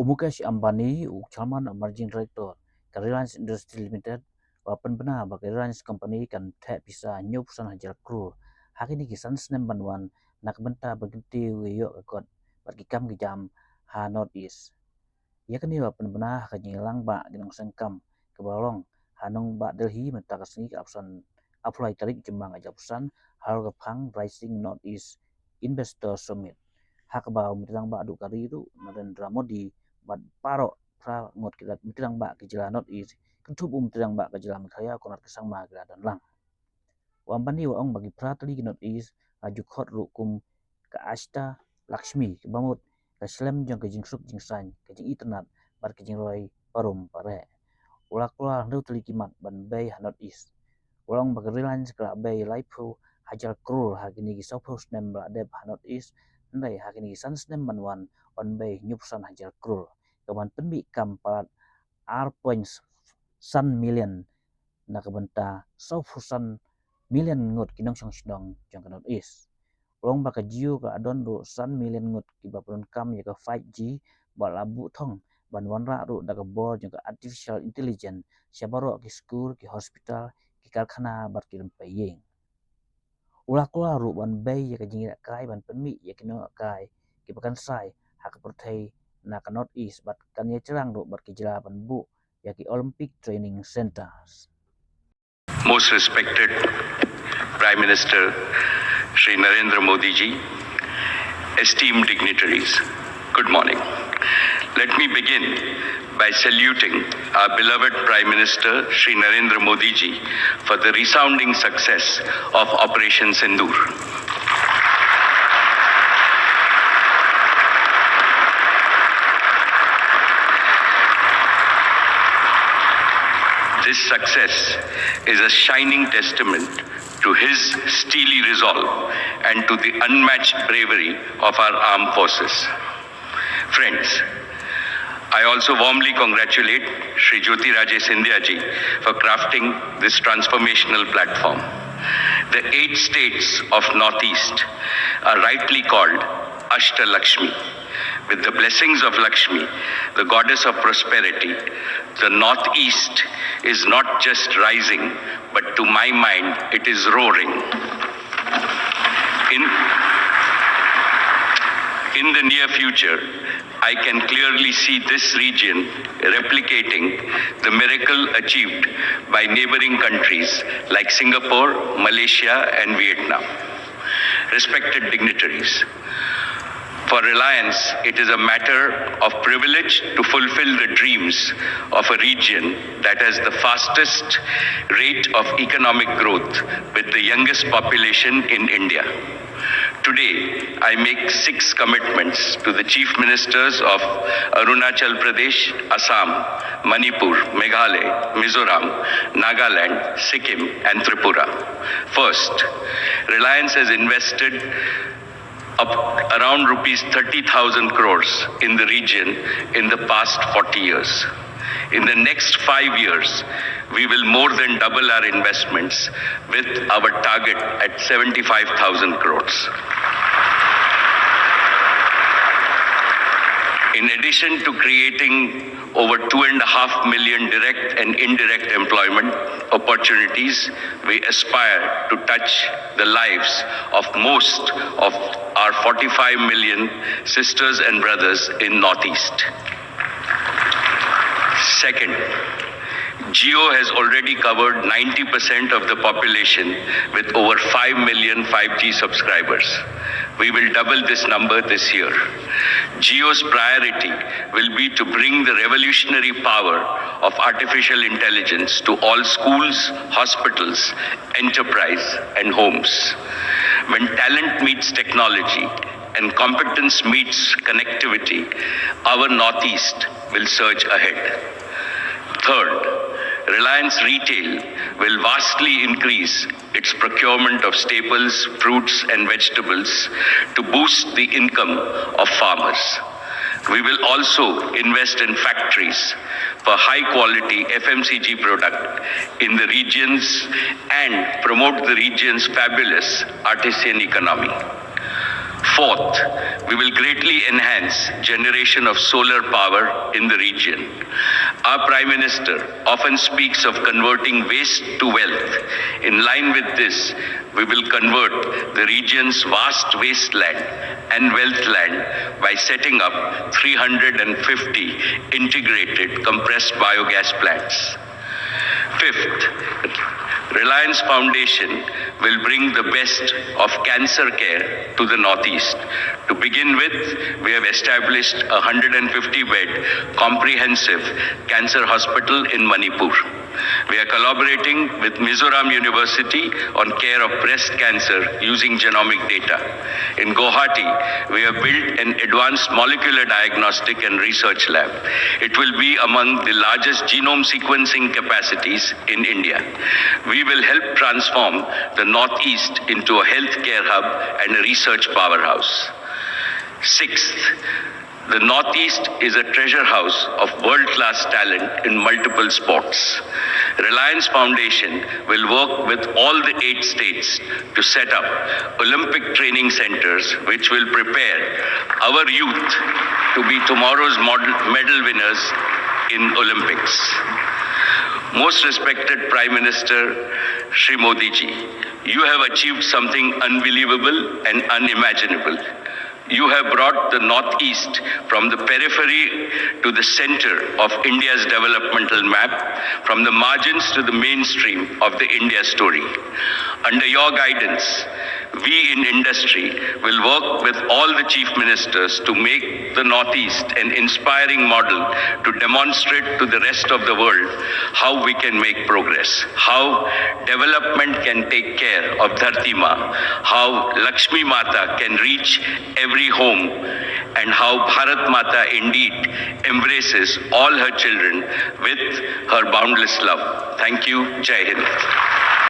Mukesh Ambani, Chairman Emerging Director, Reliance Industries Limited, penbenar bagi Reliance Company kan Theh Pisa new perusahaan Hajar Klur. Hari ini kisan Snem bantuan nak benta berganti wiyok kot bagi kam jam ha Nort East. Ya kan ni penbenar kan hilang ba ginang sengkam ke balong hanong ba Delhi menta kasni ke apsan apply tarik jembang aja perusahaan hal kepang Rising Nort East Investor Summit. Hak bau mitang ba duk kari itu Narendra Modi bad paro pra ngot kita mitang ba ke jela Nort East kentup mitang ba ke jela Mikaya konar kesang ma dan lang. Ambani waong bagi pra tali ke Nort East aju khot rukum ke Ashta Lakshmi ke bamut ke Snem jong ke jingsuk jingsan ke jing internet bar ke jing roi parum pare. Ulak ulak ndu tali kimat ban bay Nort East. Waong bagi Reliance ke bay Laipu Hajar Klur hagini ki South Snem ba deb Nort East ndai hagini san Snem banwan on bay nyupsan Hajar Klur kawan penbi kam parat R san million na kabenta South million ngot kinong song jong Nort East. Long baka jiu ka adon ru san million ngot ki bapun kam ya ka 5G ba labu thong banwan ra ru da ka bor jong ka artificial intelligence syabaro ki school ki hospital ki karkhana bar ki lempayeng. Ulak-ulak ru ban bay ya ka jingira kai ban penmi ya kino kai ki bakan sai hak perthai na ka North East bat kan ya cerang ru bar ki jela ban bu ya ki Olympic Training Centers. Most respected Prime Minister Shri Narendra Modi ji, esteemed dignitaries, good morning. Let me begin by saluting our beloved Prime Minister Shri Narendra Modi ji for the resounding success of Operation Sindoor. This success is a shining testament to his steely resolve and to the unmatched bravery of our armed forces. Friends, I also warmly congratulate Shri Jyoti Raje Scindia ji for crafting this transformational platform. The 8 states of Northeast are rightly called Ashta Lakshmi. With the blessings of Lakshmi, the goddess of prosperity, the Northeast is not just rising, but to my mind, it is roaring. In the near future, I can clearly see this region replicating the miracle achieved by neighboring countries like Singapore, Malaysia, and Vietnam. Respected dignitaries, for Reliance, it is a matter of privilege to fulfill the dreams of a region that has the fastest rate of economic growth with the youngest population in India. Today, I make 6 commitments to the Chief Ministers of Arunachal Pradesh, Assam, Manipur, Meghalaya, Mizoram, Nagaland, Sikkim, and Tripura. First, Reliance has invested around rupees 30,000 crores in the region in the past 40 years. In the next 5 years, we will more than double our investments with our target at 75,000 crores. In addition to creating over 2.5 million direct and indirect employment opportunities, we aspire to touch the lives of most of our 45 million sisters and brothers in Northeast. Second, Jio has already covered 90% of the population with over 5 million 5G subscribers. We will double this number this year. Jio's priority will be to bring the revolutionary power of artificial intelligence to all schools, hospitals, enterprise, and homes. When talent meets technology and competence meets connectivity, our Northeast will surge ahead. Third, Reliance Retail will vastly increase its procurement of staples, fruits, and vegetables to boost the income of farmers. We will also invest in factories for high-quality FMCG product in the regions and promote the region's fabulous artisan economy. Fourth, we will greatly enhance generation of solar power in the region. Our Prime Minister often speaks of converting waste to wealth. In line with this, we will convert the region's vast wasteland and wealth land by setting up 350 integrated compressed biogas plants. Fifth, Reliance Foundation will bring the best of cancer care to the Northeast. To begin with, we have established a 150-bed comprehensive cancer hospital in Manipur. We are collaborating with Mizoram University on care of breast cancer using genomic data. In Guwahati, we have built an advanced molecular diagnostic and research lab. It will be among the largest genome sequencing capacities in India. We will help transform the Northeast into a healthcare hub and a research powerhouse. Sixth, the Northeast is a treasure house of world-class talent in multiple sports. Reliance Foundation will work with all the 8 states to set up Olympic training centers which will prepare our youth to be tomorrow's medal winners in Olympics. Most respected Prime Minister Shri Modi ji, you have achieved something unbelievable and unimaginable. You have brought the Northeast from the periphery to the center of India's developmental map, from the margins to the mainstream of the India story. Under your guidance, we in industry will work with all the chief ministers to make the Northeast an inspiring model to demonstrate to the rest of the world how we can make progress, how development can take care of Dharti Ma, how Lakshmi Mata can reach every home, and how Bharat Mata indeed embraces all her children with her boundless love. Thank you. Jai Hind.